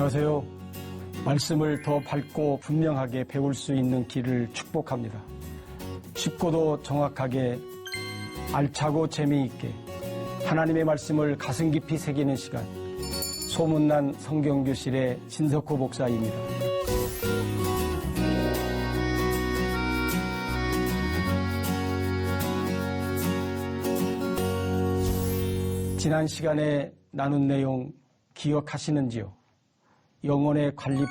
안녕하세요. 말씀을 더 밝고 분명하게 배울 수 있는 길을 축복합니다. 쉽고도 정확하게 알차고 재미있게 하나님의 말씀을 가슴 깊이 새기는 시간, 소문난 성경교실의 진석호 목사입니다. 지난 시간에 나눈 내용 기억하시는지요? 영혼의 관리법,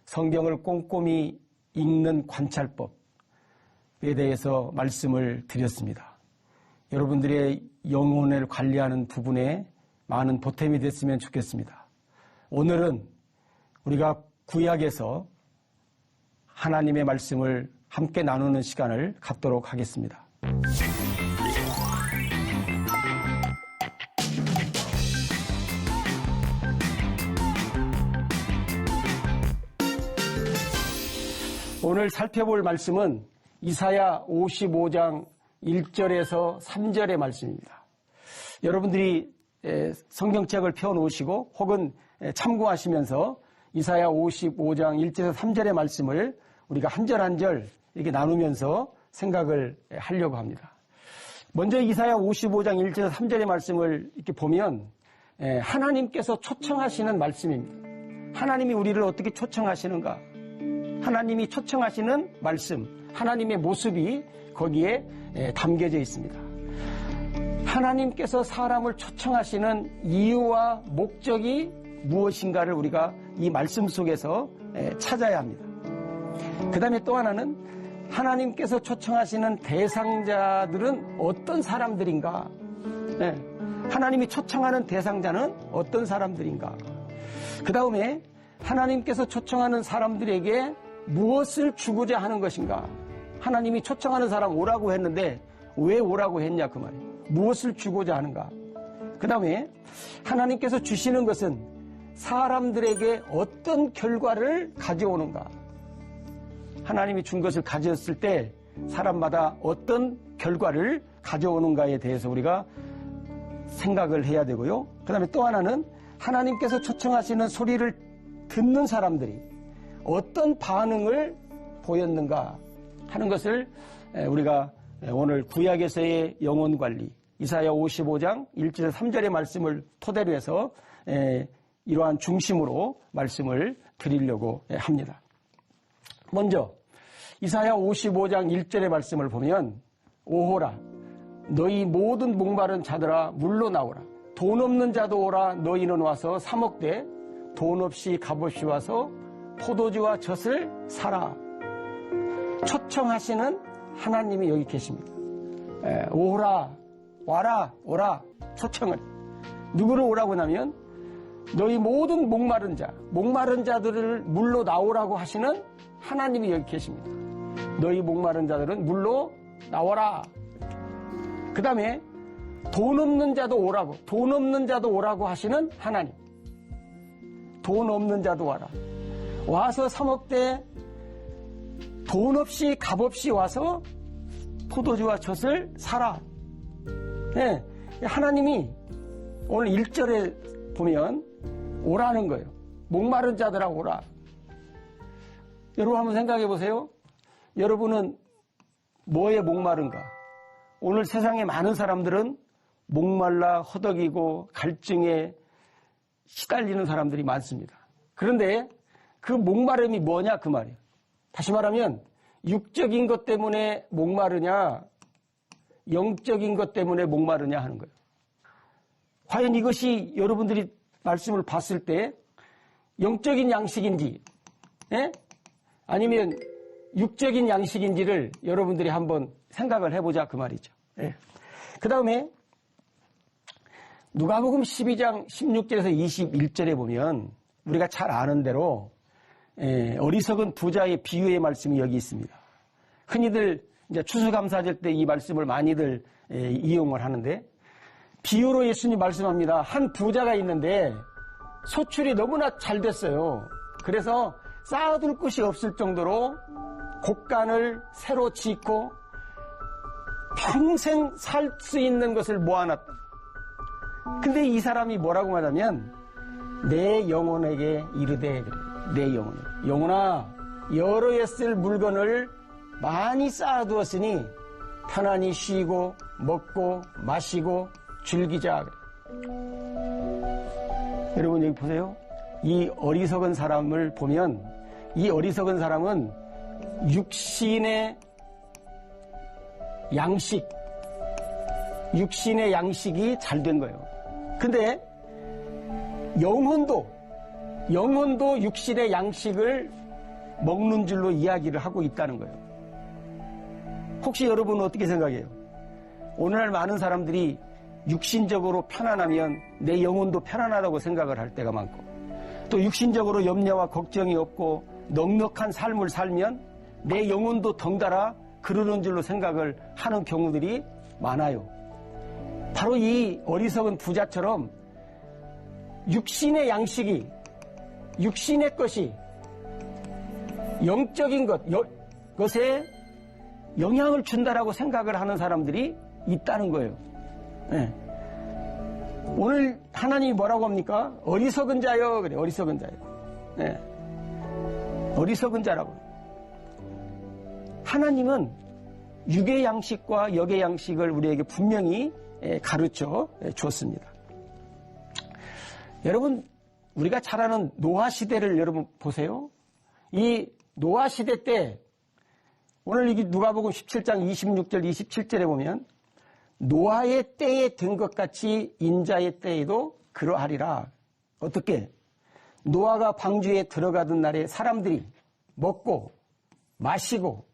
성경을 꼼꼼히 읽는 관찰법에 대해서 말씀을 드렸습니다. 여러분들의 영혼을 관리하는 부분에 많은 보탬이 됐으면 좋겠습니다. 오늘은 우리가 구약에서 하나님의 말씀을 함께 나누는 시간을 갖도록 하겠습니다. 오늘 살펴볼 말씀은 이사야 55장 1절에서 3절의 말씀입니다. 여러분들이 성경책을 펴놓으시고 혹은 참고하시면서 이사야 55장 1절에서 3절의 말씀을 우리가 한 절 한 절 이렇게 나누면서 생각을 하려고 합니다. 먼저 이사야 55장 1절에서 3절의 말씀을 이렇게 보면 하나님께서 초청하시는 말씀입니다. 하나님이 우리를 어떻게 초청하시는가? 하나님이 초청하시는 말씀, 하나님의 모습이 거기에 담겨져 있습니다. 하나님께서 사람을 초청하시는 이유와 목적이 무엇인가를 우리가 이 말씀 속에서 찾아야 합니다. 그 다음에 또 하나는 하나님께서 초청하시는 대상자들은 어떤 사람들인가? 하나님이 초청하는 대상자는 어떤 사람들인가? 그 다음에 하나님께서 초청하는 사람들에게 무엇을 주고자 하는 것인가? 하나님이 초청하는 사람 오라고 했는데 왜 오라고 했냐 그 말이에요. 무엇을 주고자 하는가? 그 다음에 하나님께서 주시는 것은 사람들에게 어떤 결과를 가져오는가? 하나님이 준 것을 가졌을 때 사람마다 어떤 결과를 가져오는가에 대해서 우리가 생각을 해야 되고요. 그 다음에 또 하나는 하나님께서 초청하시는 소리를 듣는 사람들이 어떤 반응을 보였는가 하는 것을 우리가 오늘 구약에서의 영혼관리 이사야 55장 1절 3절의 말씀을 토대로 해서 이러한 중심으로 말씀을 드리려고 합니다. 먼저 이사야 55장 1절의 말씀을 보면 오호라 너희 모든 목마른 자들아 물로 나오라 돈 없는 자도 오라 너희는 와서 사 먹되 돈 없이 값없이 와서 포도주와 젖을 사라. 초청하시는 하나님이 여기 계십니다. 오라, 와라, 오라. 초청을. 누구를 오라고 하면 너희 모든 목마른 자들을 물로 나오라고 하시는 하나님이 여기 계십니다. 너희 목마른 자들은 물로 나와라. 그 다음에 돈 없는 자도 오라고 하시는 하나님. 돈 없는 자도 와라. 와서 사 먹되 돈 없이 값없이 와서 포도주와 젖을 사라. 하나님이 오늘 1절에 보면 오라는 거예요. 목마른 자들아 오라. 여러분 한번 생각해 보세요. 여러분은 뭐에 목마른가? 오늘 세상에 많은 사람들은 목말라 허덕이고 갈증에 시달리는 사람들이 많습니다. 그런데 그 목마름이 뭐냐 그 말이에요. 다시 말하면 육적인 것 때문에 목마르냐 영적인 것 때문에 목마르냐 하는 거예요. 과연 이것이 여러분들이 말씀을 봤을 때 영적인 양식인지 아니면 육적인 양식인지를 여러분들이 한번 생각을 해보자 그 말이죠. 그 다음에 누가복음 12장 16절에서 21절에 보면 우리가 잘 아는 대로 어리석은 부자의 비유의 말씀이 여기 있습니다. 흔히들 이제 추수감사절 때 이 말씀을 많이들 이용을 하는데 비유로 예수님 말씀합니다. 한 부자가 있는데 소출이 너무나 잘 됐어요. 그래서 쌓아둘 곳이 없을 정도로 곡간을 새로 짓고 평생 살 수 있는 것을 모아놨다. 근데 이 사람이 뭐라고 하냐면 내 영혼에게 이르되, 내 영혼에게. 영혼아, 여러 해 쓸 물건을 많이 쌓아두었으니 편안히 쉬고 먹고 마시고 즐기자. 여러분 여기 보세요. 이 어리석은 사람을 보면, 이 어리석은 사람은 육신의 양식이 잘 된 거예요. 근데 영혼도 육신의 양식을 먹는 줄로 이야기를 하고 있다는 거예요. 혹시 여러분은 어떻게 생각해요? 오늘날 많은 사람들이 육신적으로 편안하면 내 영혼도 편안하다고 생각을 할 때가 많고, 또 육신적으로 염려와 걱정이 없고 넉넉한 삶을 살면 내 영혼도 덩달아 그러는 줄로 생각을 하는 경우들이 많아요. 바로 이 어리석은 부자처럼 육신의 양식이, 육신의 것이 영적인 것에 영향을 준다라고 생각을 하는 사람들이 있다는 거예요. 네. 오늘 하나님이 뭐라고 합니까? 어리석은 자여. 그래, 어리석은 자여. 네. 어리석은 자라고. 하나님은 육의 양식과 역의 양식을 우리에게 분명히 가르쳐 줬습니다. 여러분, 우리가 잘 아는 노아 시대를 여러분 보세요. 이 노아 시대 때, 오늘 이 누가복음 17장 26절 27절에 보면 노아의 때에 된 것 같이 인자의 때에도 그러하리라. 어떻게? 노아가 방주에 들어가던 날에 사람들이 먹고 마시고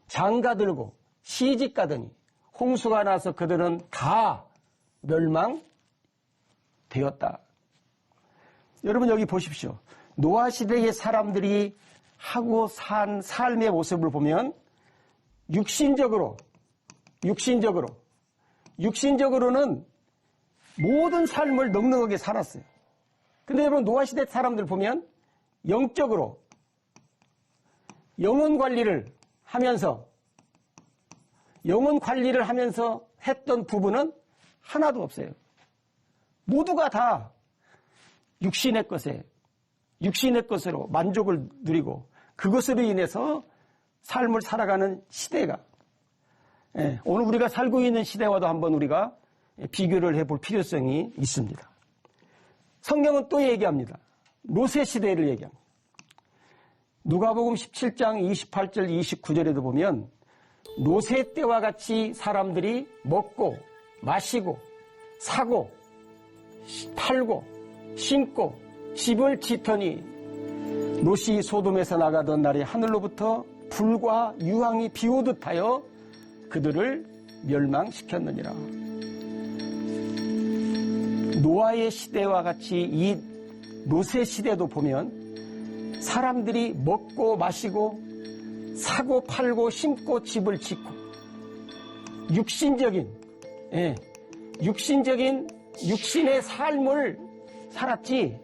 장가들고 시집가더니 홍수가 나서 그들은 다 멸망되었다. 여러분 여기 보십시오. 노아 시대의 사람들이 하고 산 삶의 모습을 보면 육신적으로는 모든 삶을 넉넉하게 살았어요. 근데 여러분 노아 시대 사람들 보면 영적으로 영혼 관리를 하면서 했던 부분은 하나도 없어요. 모두가 다 육신의 것으로 만족을 누리고 그것으로 인해서 삶을 살아가는 시대가, 오늘 우리가 살고 있는 시대와도 한번 우리가 비교를 해볼 필요성이 있습니다. 성경은 또 얘기합니다. 롯의 시대를 얘기합니다. 누가복음 17장 28절 29절에도 보면 롯의 때와 같이 사람들이 먹고 마시고 사고 팔고 심고 집을 짓더니 롯이 소돔에서 나가던 날에 하늘로부터 불과 유황이 비오듯 하여 그들을 멸망시켰느니라. 노아의 시대와 같이 이 롯의 시대도 보면 사람들이 먹고 마시고 사고 팔고 심고 집을 짓고 육신의 삶을 살았지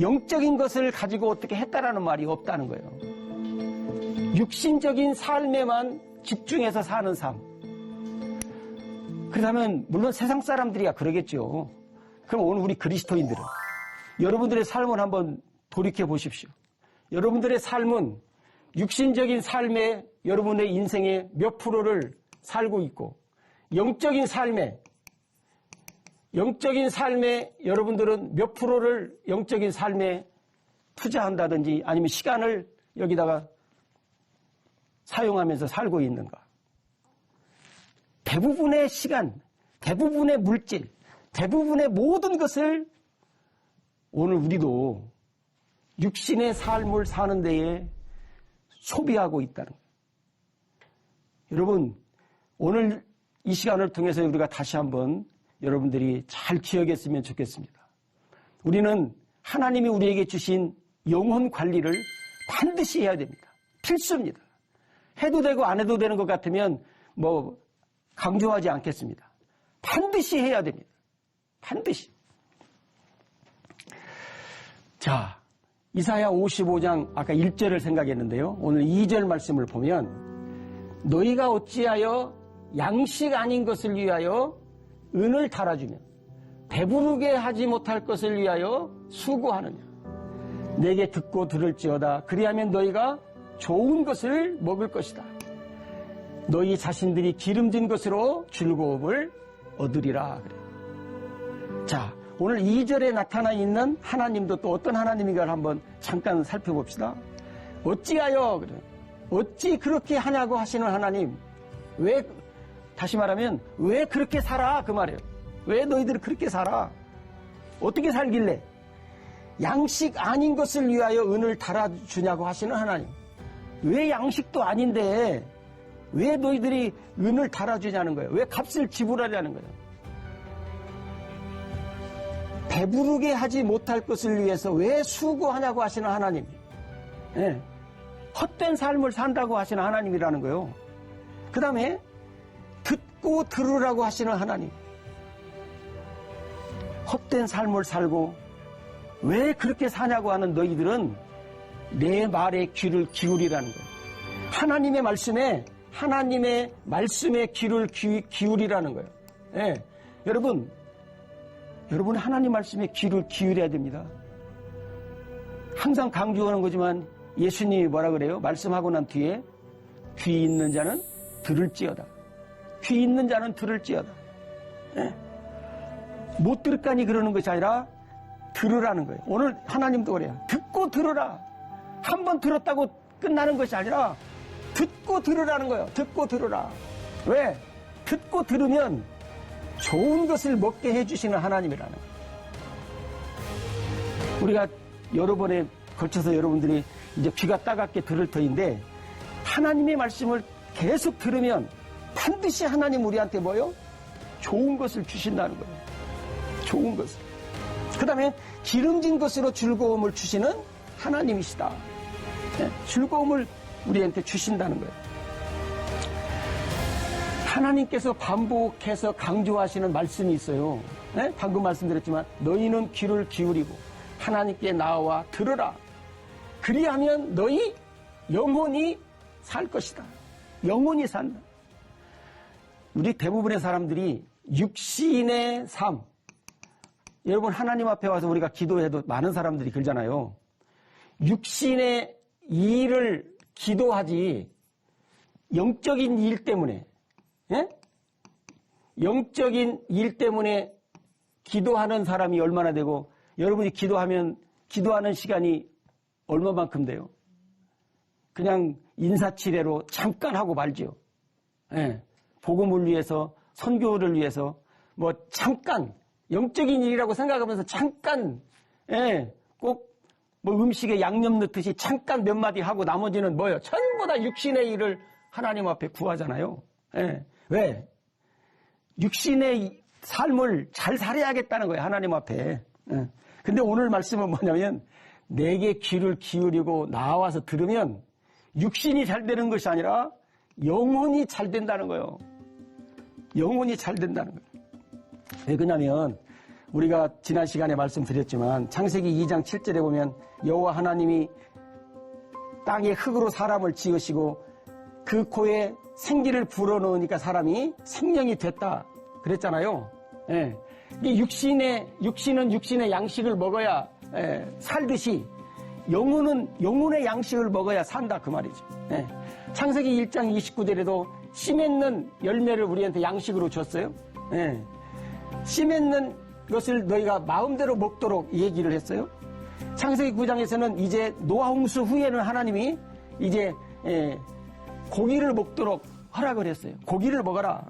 영적인 것을 가지고 어떻게 했다라는 말이 없다는 거예요. 육신적인 삶에만 집중해서 사는 삶. 그렇다면 물론 세상 사람들이야 그러겠죠. 그럼 오늘 우리 그리스도인들은 여러분들의 삶을 한번 돌이켜 보십시오. 여러분들의 삶은 육신적인 삶에 여러분의 인생의 몇 프로를 살고 있고 영적인 삶에 여러분들은 몇 프로를 영적인 삶에 투자한다든지 아니면 시간을 여기다가 사용하면서 살고 있는가? 대부분의 시간, 대부분의 물질, 대부분의 모든 것을 오늘 우리도 육신의 삶을 사는 데에 소비하고 있다는 거예요. 여러분, 오늘 이 시간을 통해서 우리가 다시 한번 여러분들이 잘 기억했으면 좋겠습니다. 우리는 하나님이 우리에게 주신 영혼 관리를 반드시 해야 됩니다. 필수입니다. 해도 되고 안 해도 되는 것 같으면 강조하지 않겠습니다. 반드시 해야 됩니다. 반드시. 자, 이사야 55장 아까 1절을 생각했는데요. 오늘 2절 말씀을 보면 너희가 어찌하여 양식 아닌 것을 위하여 은을 달아주며 배부르게 하지 못할 것을 위하여 수고하느냐. 내게 듣고 들을지어다. 그리하면 너희가 좋은 것을 먹을 것이다. 너희 자신들이 기름진 것으로 즐거움을 얻으리라. 그래. 자, 오늘 2절에 나타나 있는 하나님도 또 어떤 하나님인가를 한번 잠깐 살펴봅시다. 어찌하여, 그래. 어찌 그렇게 하냐고 하시는 하나님. 왜, 다시 말하면, 왜 그렇게 살아? 그 말이에요. 왜 너희들이 그렇게 살아? 어떻게 살길래? 양식 아닌 것을 위하여 은을 달아주냐고 하시는 하나님. 왜 양식도 아닌데, 왜 너희들이 은을 달아주냐는 거예요? 왜 값을 지불하려는 거예요? 배부르게 하지 못할 것을 위해서 왜 수고하냐고 하시는 하나님. 예. 헛된 삶을 산다고 하시는 하나님이라는 거예요. 그 다음에 듣고 들으라고 하시는 하나님. 헛된 삶을 살고 왜 그렇게 사냐고 하는 너희들은 내 말에 귀를 기울이라는 거예요. 하나님의 말씀에 귀를 기울이라는 거예요. 예. 여러분 하나님 말씀에 귀를 기울여야 됩니다. 항상 강조하는 거지만 예수님이 뭐라 그래요? 말씀하고 난 뒤에 귀 있는 자는 들을지어다. 귀 있는 자는 들을지어다. 예. 못 들을까니 그러는 것이 아니라 들으라는 거예요. 오늘 하나님도 그래요. 듣고 들으라. 한 번 들었다고 끝나는 것이 아니라 듣고 들으라는 거예요. 듣고 들으라. 왜? 듣고 들으면 좋은 것을 먹게 해주시는 하나님이라는 거예요. 우리가 여러 번에 걸쳐서 여러분들이 이제 귀가 따갑게 들을 터인데 하나님의 말씀을 계속 들으면 반드시 하나님 우리한테 뭐요? 좋은 것을 주신다는 거예요. 좋은 것을. 그 다음에 기름진 것으로 즐거움을 주시는 하나님이시다. 네, 즐거움을 우리한테 주신다는 거예요. 하나님께서 반복해서 강조하시는 말씀이 있어요. 네? 방금 말씀드렸지만 너희는 귀를 기울이고 하나님께 나와 들으라. 그리하면 너희 영원히 살 것이다. 영원히 산다. 우리 대부분의 사람들이 육신의 삶. 여러분 하나님 앞에 와서 우리가 기도해도 많은 사람들이 그러잖아요. 육신의 일을 기도하지 영적인 일 때문에 예? 영적인 일 때문에 기도하는 사람이 얼마나 되고 여러분이 기도하는 시간이 얼마만큼 돼요? 그냥 인사치레로 잠깐 하고 말죠. 예. 복음을 위해서 선교를 위해서 뭐 잠깐 영적인 일이라고 생각하면서 잠깐 꼭 뭐 음식에 양념 넣듯이 잠깐 몇 마디 하고 나머지는 뭐예요? 전부 다 육신의 일을 하나님 앞에 구하잖아요. 예. 왜? 육신의 삶을 잘 살아야겠다는 거예요. 하나님 앞에. 예. 근데 오늘 말씀은 뭐냐면 내게 귀를 기울이고 나와서 들으면 육신이 잘 되는 것이 아니라 영혼이 잘 된다는 거예요. 영혼이 잘 된다는 거예요. 왜 그러냐면 우리가 지난 시간에 말씀드렸지만 창세기 2장 7절에 보면 여호와 하나님이 땅에 흙으로 사람을 지으시고 그 코에 생기를 불어넣으니까 사람이 생명이 됐다 그랬잖아요. 예. 육신은 육신의 양식을 먹어야 살듯이 영혼은 영혼의 양식을 먹어야 산다 그 말이죠. 예. 창세기 1장 29절에도 씨 맺는 열매를 우리한테 양식으로 줬어요. 예. 씨 맺는 것을 너희가 마음대로 먹도록 얘기를 했어요. 창세기 9장에서는 이제 노아홍수 후에는 하나님이 이제 고기를 먹도록 허락을 했어요. 고기를 먹어라.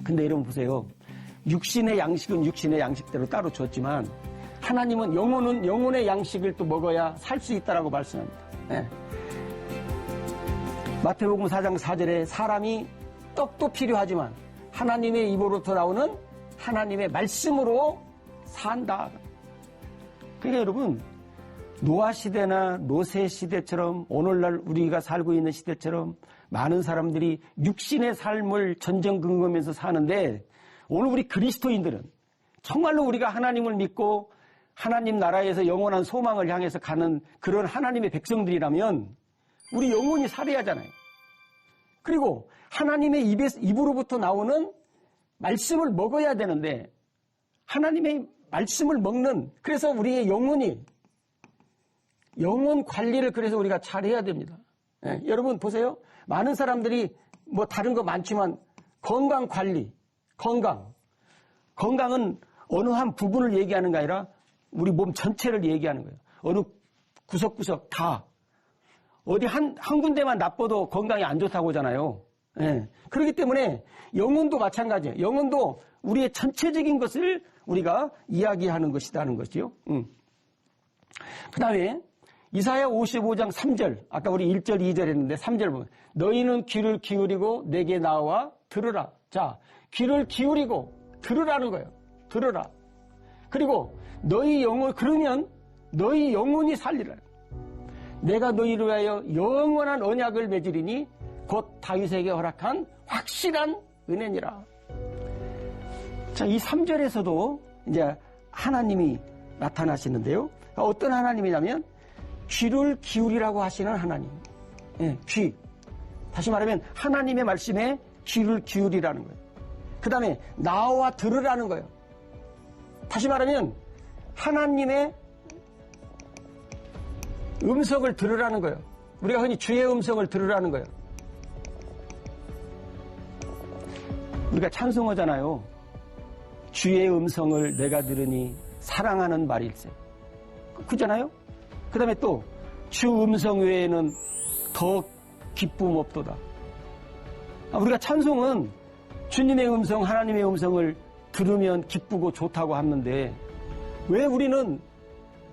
근데 여러분 보세요. 육신의 양식은 육신의 양식대로 따로 줬지만 하나님은 영혼의 양식을 또 먹어야 살 수 있다라고 말씀합니다. 마태복음 4장 4절에 사람이 떡도 필요하지만 하나님의 입으로부터 나오는 하나님의 말씀으로 산다. 그러니까 여러분 노아 시대나 노세 시대처럼 오늘날 우리가 살고 있는 시대처럼 많은 사람들이 육신의 삶을 전전긍긍하면서 사는데 오늘 우리 그리스도인들은 정말로 우리가 하나님을 믿고 하나님 나라에서 영원한 소망을 향해서 가는 그런 하나님의 백성들이라면 우리 영혼이 살아야 하잖아요. 그리고 하나님의 입으로부터 나오는 말씀을 먹어야 되는데 하나님의 말씀을 먹는, 그래서 우리의 영혼 관리를 그래서 우리가 잘 해야 됩니다. 예, 여러분 보세요. 많은 사람들이 뭐 다른 거 많지만 건강 관리, 건강은 어느 한 부분을 얘기하는 게 아니라 우리 몸 전체를 얘기하는 거예요. 어느 구석구석 다. 어디 한 군데만 나빠도 건강이 안 좋다고 하잖아요. 예. 그렇기 때문에 영혼도 마찬가지예요. 영혼도 우리의 전체적인 것을 우리가 이야기하는 것이라는 것이요. 그 다음에 이사야 55장 3절, 아까 우리 1절, 2절 했는데 3절 보면 너희는 귀를 기울이고 내게 나와 들으라. 자, 귀를 기울이고 들으라는 거예요. 들으라. 그리고 그러면 너희 영혼이 살리라. 내가 너희를 위하여 영원한 언약을 맺으리니 곧 다윗에게 허락한 확실한 은혜니라. 자, 이 3절에서도 이제 하나님이 나타나시는데요. 어떤 하나님이냐면 귀를 기울이라고 하시는 하나님. 예, 귀. 다시 말하면 하나님의 말씀에 귀를 기울이라는 거예요. 그 다음에 나와 들으라는 거예요. 다시 말하면 하나님의 음성을 들으라는 거예요. 우리가 흔히 주의 음성을 들으라는 거예요. 우리가 찬송하잖아요. 주의 음성을 내가 들으니 사랑하는 말일세. 그잖아요. 그 다음에 또 주 음성 외에는 더 기쁨 없도다. 우리가 찬송은 주님의 음성, 하나님의 음성을 들으면 기쁘고 좋다고 하는데 왜 우리는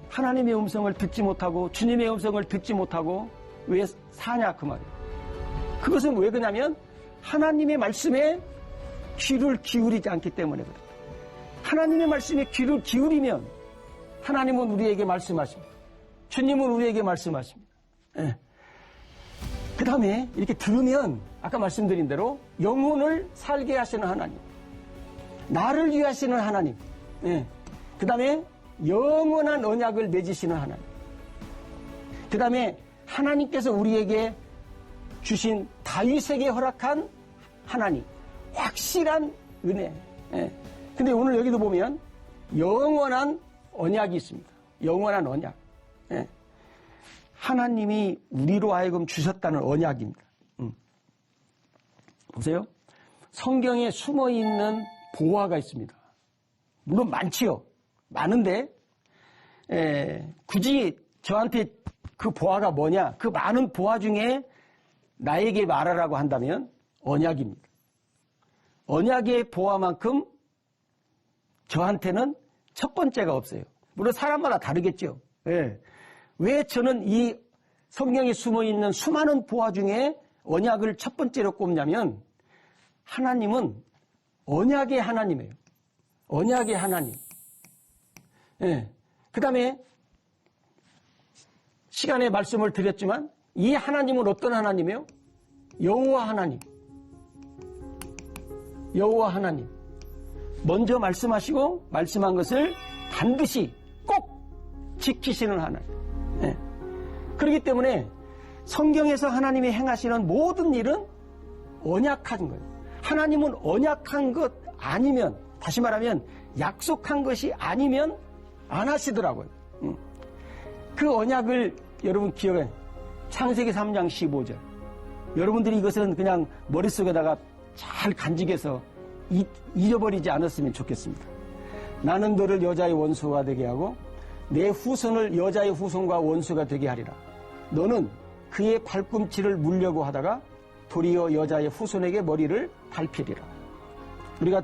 하나님의 음성을 듣지 못하고 주님의 음성을 듣지 못하고 왜 사냐 그 말이에요. 그것은 왜 그러냐면 하나님의 말씀에 귀를 기울이지 않기 때문에 그래요. 하나님의 말씀에 귀를 기울이면 하나님은 우리에게 말씀하십니다. 주님은 우리에게 말씀하십니다. 예. 그 다음에 이렇게 들으면 아까 말씀드린 대로 영혼을 살게 하시는 하나님, 나를 위하시는 하나님, 예. 그 다음에 영원한 언약을 맺으시는 하나님, 그 다음에 하나님께서 우리에게 주신 다윗에게 허락한 하나님, 확실한 은혜. 예. 근데 오늘 여기도 보면 영원한 언약이 있습니다. 영원한 언약. 예. 하나님이 우리로 하여금 주셨다는 언약입니다. 보세요. 성경에 숨어있는 보화가 있습니다. 물론 많지요. 많은데 굳이 저한테 그 보화가 뭐냐, 그 많은 보화 중에 나에게 말하라고 한다면 언약입니다. 언약의 보화만큼 저한테는 첫 번째가 없어요. 물론 사람마다 다르겠죠. 예. 왜 저는 이 성경에 숨어있는 수많은 보화 중에 언약을 첫 번째로 꼽냐면 하나님은 언약의 하나님이에요. 언약의 하나님. 예. 그 다음에 시간에 말씀을 드렸지만 이 하나님은 어떤 하나님이에요? 여호와 하나님. 여호와 하나님. 먼저 말씀하시고 말씀한 것을 반드시 꼭 지키시는 하나님. 예. 그렇기 때문에 성경에서 하나님이 행하시는 모든 일은 언약한 거예요. 하나님은 언약한 것 아니면, 다시 말하면 약속한 것이 아니면 안 하시더라고요. 그 언약을 여러분 기억해. 창세기 3장 15절. 여러분들이 이것은 그냥 머릿속에다가 잘 간직해서 잊어버리지 않았으면 좋겠습니다. 나는 너를 여자의 원수가 되게 하고 내 후손을 여자의 후손과 원수가 되게 하리라. 너는 그의 발꿈치를 물려고 하다가 도리어 여자의 후손에게 머리를 밟히리라. 우리가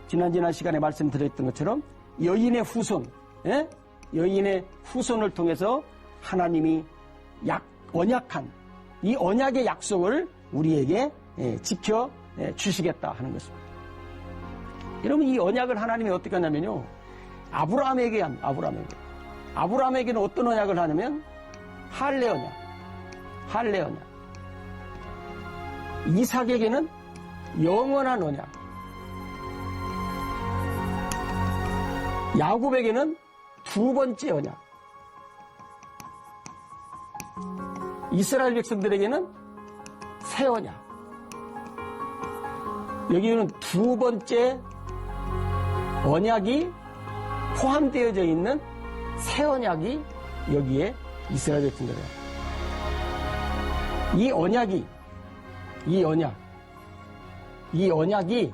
지난 시간에 말씀드렸던 것처럼 여인의 후손, 예? 여인의 후손을 통해서 하나님이 언약한 이 언약의 약속을 우리에게 지켜 주시겠다 하는 것입니다. 여러분, 이 언약을 하나님이 어떻게 하냐면요, 아브라함에게 합니다. 아브라함에게는 어떤 언약을 하냐면 할례 언약. 이삭에게는 영원한 언약. 야곱에게는 두 번째 언약. 이스라엘 백성들에게는 새 언약. 여기는 두 번째 언약이 포함되어져 있는 새 언약이 여기에 이스라엘 백성들이에요. 이 언약이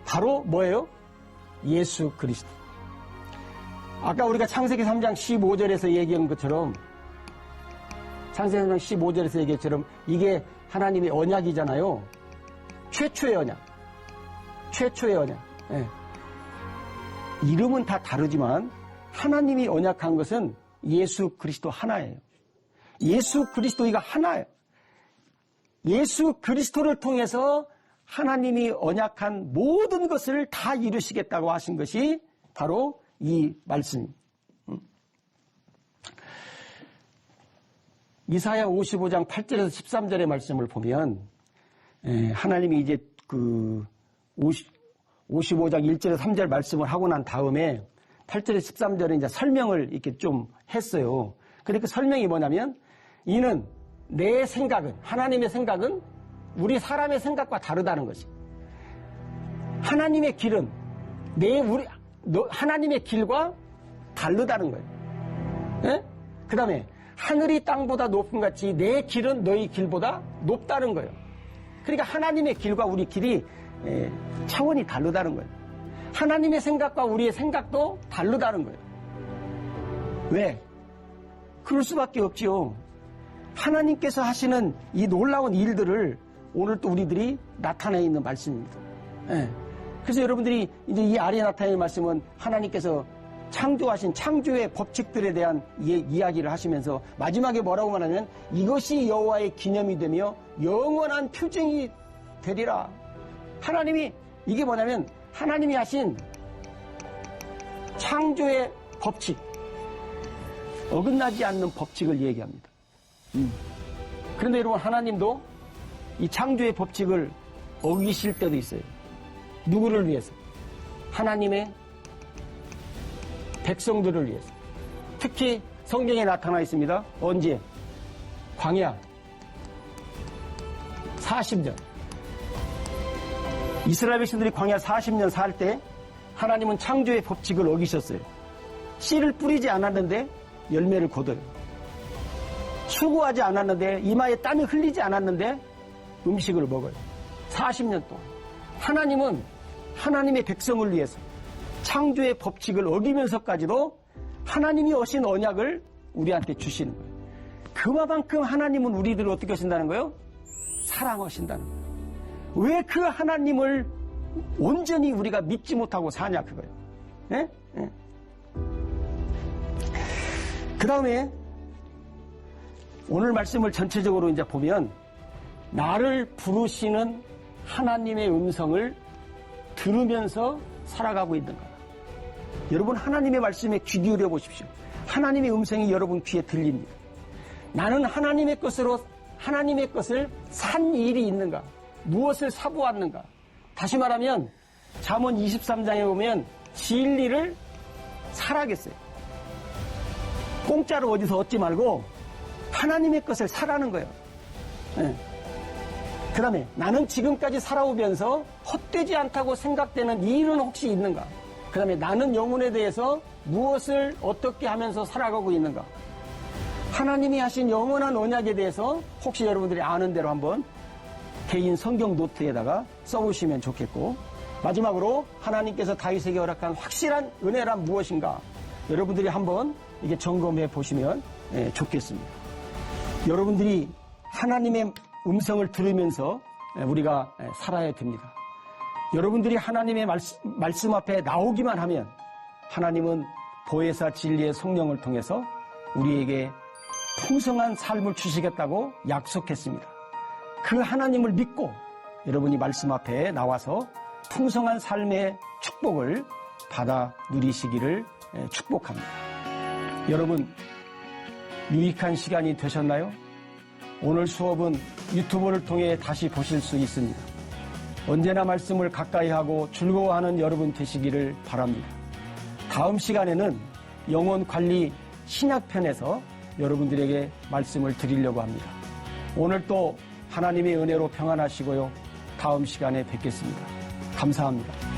바로 뭐예요? 예수 그리스도. 아까 우리가 창세기 3장 15절에서 얘기한 것처럼, 창세기 3장 15절에서 얘기한 것처럼 이게 하나님의 언약이잖아요. 최초의 언약. 예. 이름은 다 다르지만 하나님이 언약한 것은 예수 그리스도 하나예요. 예수 그리스도가 하나예요. 예수 그리스도를 통해서 하나님이 언약한 모든 것을 다 이루시겠다고 하신 것이 바로 이 말씀입니다. 이사야 55장 8절에서 13절의 말씀을 보면 하나님이 이제 그 55장 1절에서 3절 말씀을 하고 난 다음에 8절에서 13절에 이제 설명을 이렇게 좀 했어요. 그러니까 설명이 뭐냐면, 이는 내 생각은, 하나님의 생각은 우리 사람의 생각과 다르다는 것이. 하나님의 길은 하나님의 길과 다르다는 거예요. 예? 그 다음에 하늘이 땅보다 높은 같이 내 길은 너희 길보다 높다는 거예요. 그러니까 하나님의 길과 우리 길이 차원이 다르다는 거예요. 하나님의 생각과 우리의 생각도 다르다는 거예요. 왜? 그럴 수밖에 없지요. 하나님께서 하시는 이 놀라운 일들을 오늘 또 우리들이 나타내 있는 말씀입니다. 예. 그래서 여러분들이 이제 이 아래에 나타낸 말씀은 하나님께서 창조하신 창조의 법칙들에 대한 이야기를 하시면서 마지막에 뭐라고 말하냐면, 이것이 여호와의 기념이 되며 영원한 표징이 되리라. 하나님이, 이게 뭐냐면 하나님이 하신 창조의 법칙, 어긋나지 않는 법칙을 얘기합니다. 그런데 여러분, 하나님도 이 창조의 법칙을 어기실 때도 있어요. 누구를 위해서? 하나님의 백성들을 위해서. 특히 성경에 나타나 있습니다. 언제? 광야 40년. 이스라엘 백성들이 광야 40년 살 때 하나님은 창조의 법칙을 어기셨어요. 씨를 뿌리지 않았는데 열매를 거둬요. 수고하지 않았는데, 이마에 땀이 흘리지 않았는데 음식을 먹어요. 40년 동안. 하나님은 하나님의 백성을 위해서 창조의 법칙을 어기면서까지도 하나님이 하신 언약을 우리한테 주시는 거예요. 그만큼 하나님은 우리들을 어떻게 하신다는 거예요? 사랑하신다는 거예요. 왜 그 하나님을 온전히 우리가 믿지 못하고 사냐, 그거예요. 예? 예. 그 다음에 오늘 말씀을 전체적으로 이제 보면, 나를 부르시는 하나님의 음성을 들으면서 살아가고 있는가. 여러분, 하나님의 말씀에 귀 기울여 보십시오. 하나님의 음성이 여러분 귀에 들립니다. 나는 하나님의 것을 산 일이 있는가? 무엇을 사보았는가? 다시 말하면 잠언 23장에 보면 진리를 살아겠어요. 공짜로 어디서 얻지 말고 하나님의 것을 사라는 거예요. 네. 그 다음에 나는 지금까지 살아오면서 헛되지 않다고 생각되는 이 일은 혹시 있는가? 그 다음에 나는 영혼에 대해서 무엇을 어떻게 하면서 살아가고 있는가? 하나님이 하신 영원한 언약에 대해서 혹시 여러분들이 아는 대로 한번 개인 성경 노트에다가 써보시면 좋겠고, 마지막으로 하나님께서 다윗에게 허락한 확실한 은혜란 무엇인가? 여러분들이 한번 이게 점검해 보시면 좋겠습니다. 여러분들이 하나님의 음성을 들으면서 우리가 살아야 됩니다. 여러분들이 하나님의 말씀 앞에 나오기만 하면 하나님은 보혜사 진리의 성령을 통해서 우리에게 풍성한 삶을 주시겠다고 약속했습니다. 그 하나님을 믿고 여러분이 말씀 앞에 나와서 풍성한 삶의 축복을 받아 누리시기를 축복합니다. 여러분, 유익한 시간이 되셨나요? 오늘 수업은 유튜브를 통해 다시 보실 수 있습니다. 언제나 말씀을 가까이 하고 즐거워하는 여러분 되시기를 바랍니다. 다음 시간에는 영혼관리 신약편에서 여러분들에게 말씀을 드리려고 합니다. 오늘 또 하나님의 은혜로 평안하시고요. 다음 시간에 뵙겠습니다. 감사합니다.